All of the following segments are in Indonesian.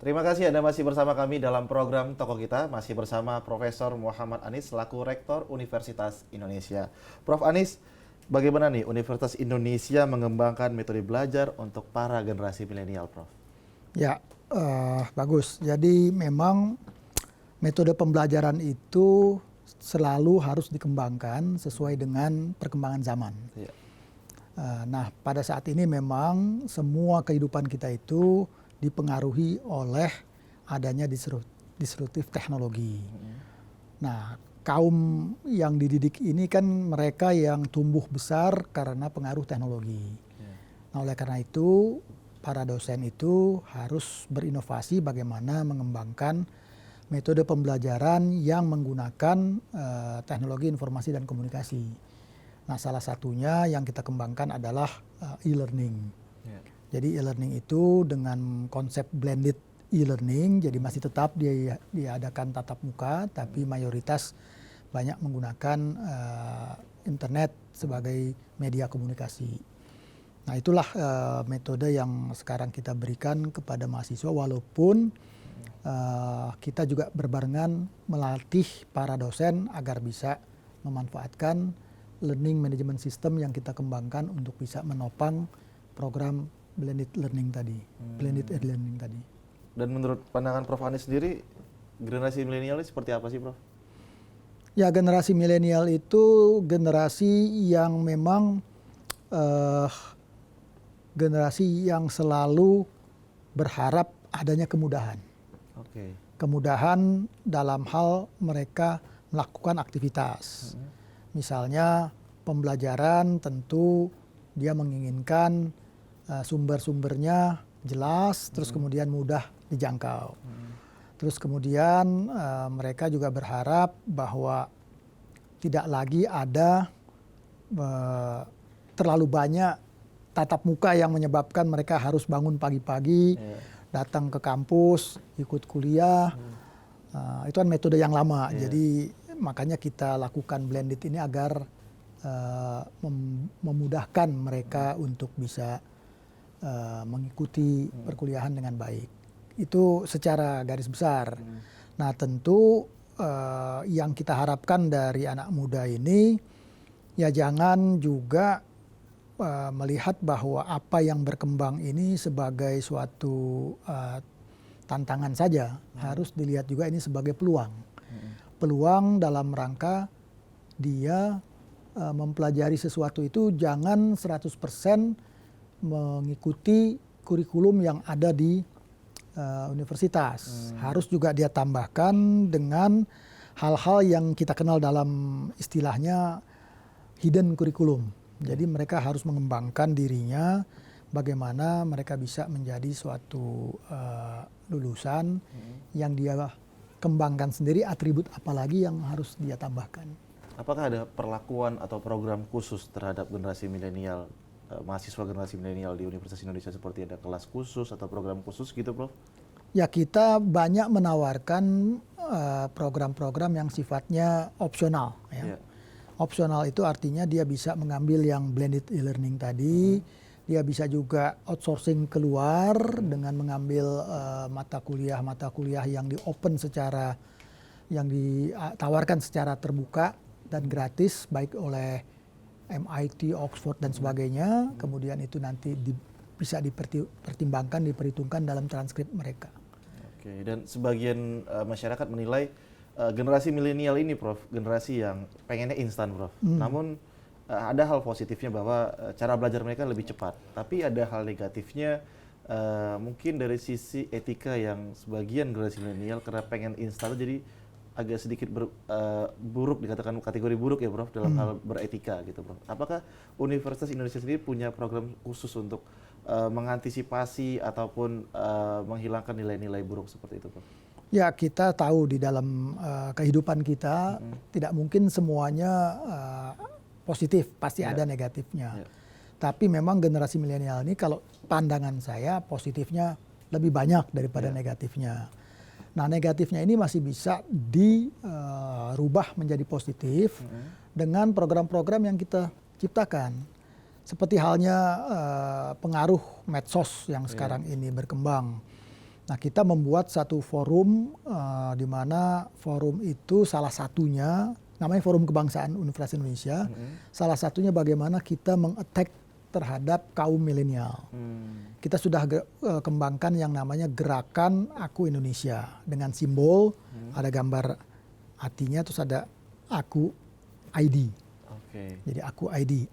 Terima kasih Anda masih bersama kami dalam program Toko Kita, masih bersama Profesor Muhammad Anies selaku Rektor Universitas Indonesia. Prof. Anies, bagaimana nih Universitas Indonesia mengembangkan metode belajar untuk para generasi milenial, Prof? Ya, bagus. Jadi memang metode pembelajaran itu selalu harus dikembangkan sesuai dengan perkembangan zaman. Ya. Nah, pada saat ini memang semua kehidupan kita itu dipengaruhi oleh adanya disruptif teknologi. Nah, kaum yang dididik ini kan mereka yang tumbuh besar karena pengaruh teknologi. Nah, oleh karena itu, para dosen itu harus berinovasi bagaimana mengembangkan metode pembelajaran yang menggunakan teknologi informasi dan komunikasi. Nah, salah satunya yang kita kembangkan adalah e-learning. Jadi e-learning itu dengan konsep blended e-learning, jadi masih tetap diadakan tatap muka, tapi mayoritas banyak menggunakan internet sebagai media komunikasi. Nah, itulah metode yang sekarang kita berikan kepada mahasiswa, walaupun kita juga berbarengan melatih para dosen agar bisa memanfaatkan learning management system yang kita kembangkan untuk bisa menopang program blended learning tadi, blended e-learning tadi. Dan menurut pandangan Prof. Anies sendiri, generasi milenial ini seperti apa sih, Prof? Ya, generasi milenial itu generasi yang memang generasi yang selalu berharap adanya kemudahan. Oke. Kemudahan dalam hal mereka melakukan aktivitas. Misalnya pembelajaran tentu dia menginginkan sumber-sumbernya jelas, terus kemudian mudah dijangkau. Terus kemudian mereka juga berharap bahwa tidak lagi ada terlalu banyak tatap muka yang menyebabkan mereka harus bangun pagi-pagi, datang ke kampus, ikut kuliah. Itu kan metode yang lama. Jadi makanya kita lakukan blended ini agar memudahkan mereka untuk bisa mengikuti perkuliahan dengan baik. Itu secara garis besar. Nah, tentu yang kita harapkan dari anak muda ini, ya jangan juga melihat bahwa apa yang berkembang ini sebagai suatu tantangan saja. Harus dilihat juga ini sebagai peluang. Peluang dalam rangka dia mempelajari sesuatu itu jangan 100% mengikuti kurikulum yang ada di universitas. Harus juga dia tambahkan dengan hal-hal yang kita kenal dalam istilahnya hidden curriculum. Jadi mereka harus mengembangkan dirinya bagaimana mereka bisa menjadi suatu lulusan yang dia kembangkan sendiri, atribut apalagi yang harus dia tambahkan. Apakah ada perlakuan atau program khusus terhadap generasi milenial, mahasiswa generasi milenial di Universitas Indonesia, seperti ada kelas khusus atau program khusus gitu, Prof? Ya, kita banyak menawarkan program-program yang sifatnya opsional. Ya. Opsional itu artinya dia bisa mengambil yang blended e-learning tadi, dia bisa juga outsourcing keluar dengan mengambil mata kuliah yang di-open secara, yang ditawarkan secara terbuka dan gratis, baik oleh MIT, Oxford, dan sebagainya. Kemudian itu nanti bisa dipertimbangkan, diperhitungkan dalam transkrip mereka. Oke, dan sebagian masyarakat menilai generasi milenial ini, Prof, generasi yang pengennya instan, Prof. Namun ada hal positifnya bahwa cara belajar mereka lebih cepat. Tapi ada hal negatifnya mungkin dari sisi etika yang sebagian generasi milenial karena pengen instan jadi agak sedikit buruk, dikatakan kategori buruk ya, Prof, dalam hal beretika gitu, Prof. Apakah Universitas Indonesia sendiri punya program khusus untuk mengantisipasi ataupun menghilangkan nilai-nilai buruk seperti itu, Prof? Ya, kita tahu di dalam kehidupan kita tidak mungkin semuanya positif, pasti ada negatifnya. Tapi memang generasi milenial ini kalau pandangan saya positifnya lebih banyak daripada negatifnya. Nah, negatifnya ini masih bisa dirubah menjadi positif dengan program-program yang kita ciptakan. Seperti halnya pengaruh medsos yang sekarang ini berkembang. Nah, kita membuat satu forum di mana forum itu salah satunya namanya Forum Kebangsaan Universitas Indonesia. Salah satunya bagaimana kita meng-attack terhadap kaum milenial. Kita sudah kembangkan yang namanya Gerakan Aku Indonesia dengan simbol ada gambar hatinya, terus ada Aku ID. Jadi Aku ID.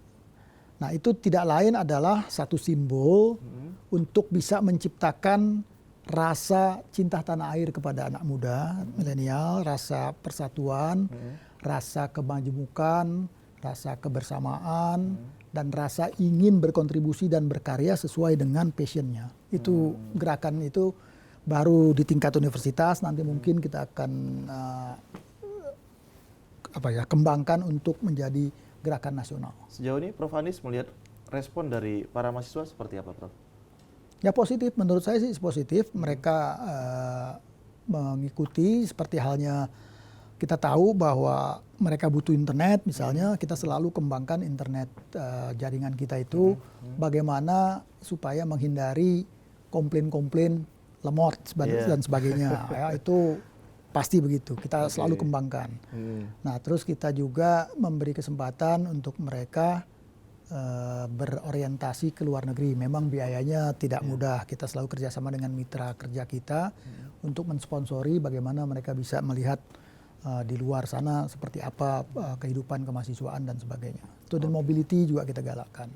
Nah, itu tidak lain adalah satu simbol untuk bisa menciptakan rasa cinta tanah air kepada anak muda, milenial, rasa persatuan, rasa kemajemukan, rasa kebersamaan, dan rasa ingin berkontribusi dan berkarya sesuai dengan passionnya. Itu gerakan itu baru di tingkat universitas, nanti mungkin kita akan kembangkan untuk menjadi gerakan nasional. Sejauh ini Prof. Anies melihat respon dari para mahasiswa seperti apa, Prof? Ya positif, menurut saya sih positif. Mereka mengikuti seperti halnya kita tahu bahwa mereka butuh internet, misalnya kita selalu kembangkan internet jaringan kita itu bagaimana supaya menghindari komplain-komplain lemot dan sebagainya. Ya, itu pasti begitu, kita selalu kembangkan. Nah, terus kita juga memberi kesempatan untuk mereka berorientasi ke luar negeri. Memang biayanya tidak mudah. Kita selalu kerjasama dengan mitra kerja kita untuk mensponsori bagaimana mereka bisa melihat di luar sana seperti apa kehidupan kemahasiswaan dan sebagainya. Student mobility juga kita galakkan.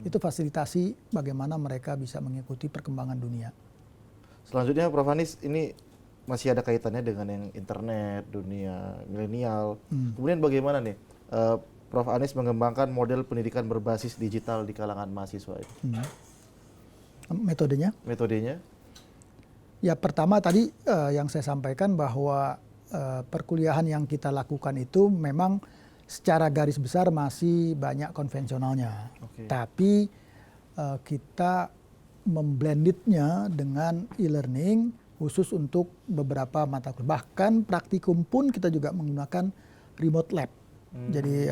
Itu fasilitasi bagaimana mereka bisa mengikuti perkembangan dunia. Selanjutnya Prof. Anies, ini masih ada kaitannya dengan yang internet, dunia milenial. Kemudian bagaimana nih Prof. Anies mengembangkan model pendidikan berbasis digital di kalangan mahasiswa itu? Metodenya? Metodenya? Ya, pertama tadi yang saya sampaikan bahwa perkuliahan yang kita lakukan itu memang secara garis besar masih banyak konvensionalnya. Tapi kita memblendednya dengan e-learning khusus untuk beberapa mata kuliah. Bahkan praktikum pun kita juga menggunakan remote lab. Jadi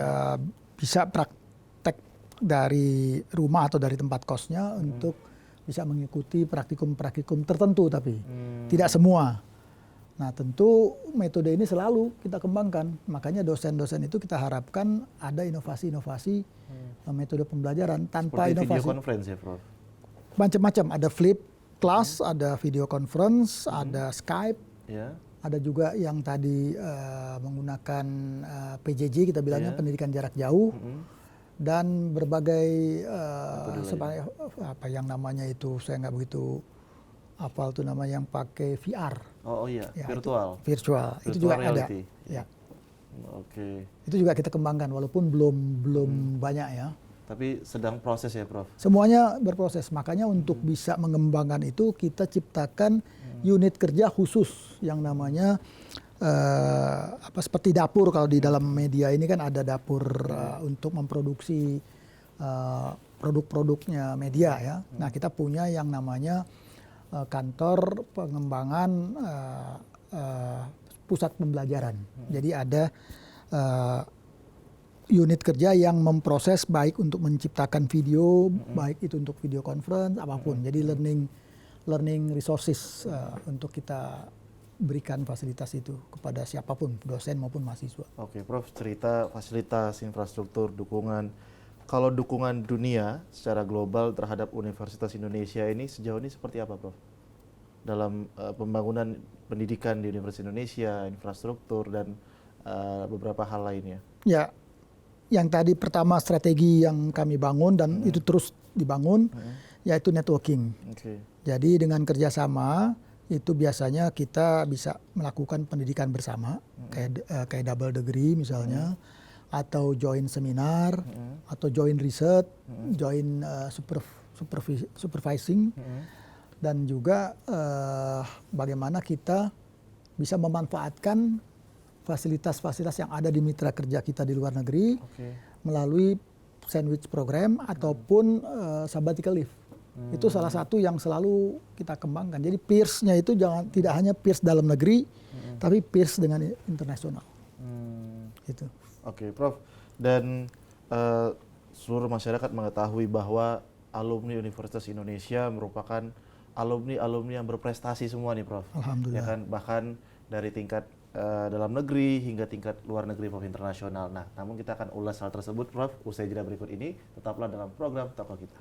bisa praktek dari rumah atau dari tempat kosnya untuk bisa mengikuti praktikum-praktikum tertentu, tapi tidak semua. Nah, tentu metode ini selalu kita kembangkan. Makanya dosen-dosen itu kita harapkan ada inovasi-inovasi metode pembelajaran. Tanpa seperti inovasi, video conference ya, Prof? Macam-macam. Ada flip class, ada video conference, ada Skype. Ada juga yang tadi menggunakan PJJ, kita bilangnya pendidikan jarak jauh, dan berbagai apa yang namanya itu saya nggak begitu hafal tuh namanya yang pakai VR. Oh iya, ya, virtual. Virtual itu juga reality. Ada. Ya. Itu juga kita kembangkan walaupun belum banyak ya. Tapi sedang proses ya, Prof? Semuanya berproses. Makanya untuk bisa mengembangkan itu kita ciptakan unit kerja khusus yang namanya seperti dapur. Kalau di dalam media ini kan ada dapur untuk memproduksi produk-produknya media ya. Nah, kita punya yang namanya kantor pengembangan pusat pembelajaran. Jadi ada unit kerja yang memproses baik untuk menciptakan video, baik itu untuk video conference, apapun. Jadi learning resources untuk kita berikan fasilitas itu kepada siapapun, dosen maupun mahasiswa. Oke, Prof, cerita fasilitas, infrastruktur, dukungan. Kalau dukungan dunia secara global terhadap Universitas Indonesia ini sejauh ini seperti apa, Prof? Dalam pembangunan pendidikan di Universitas Indonesia, infrastruktur, dan beberapa hal lainnya. Ya, yang tadi pertama strategi yang kami bangun dan itu terus dibangun, yaitu networking. Jadi dengan kerjasama itu biasanya kita bisa melakukan pendidikan bersama, kayak double degree misalnya, atau join seminar, atau join research, join supervising, dan juga bagaimana kita bisa memanfaatkan fasilitas-fasilitas yang ada di mitra kerja kita di luar negeri melalui sandwich program ataupun sabbatical leave. Itu salah satu yang selalu kita kembangkan. Jadi peers-nya itu tidak hanya peers dalam negeri, tapi peers dengan internasional. Gitu. Oke, Prof. Dan seluruh masyarakat mengetahui bahwa alumni Universitas Indonesia merupakan alumni-alumni yang berprestasi semua nih, Prof. Alhamdulillah. Ya kan, bahkan dari tingkat dalam negeri hingga tingkat luar negeri, Prof, internasional. Nah, namun kita akan ulas hal tersebut, Prof, usai jeda berikut ini. Tetaplah dalam program Tokoh Kita.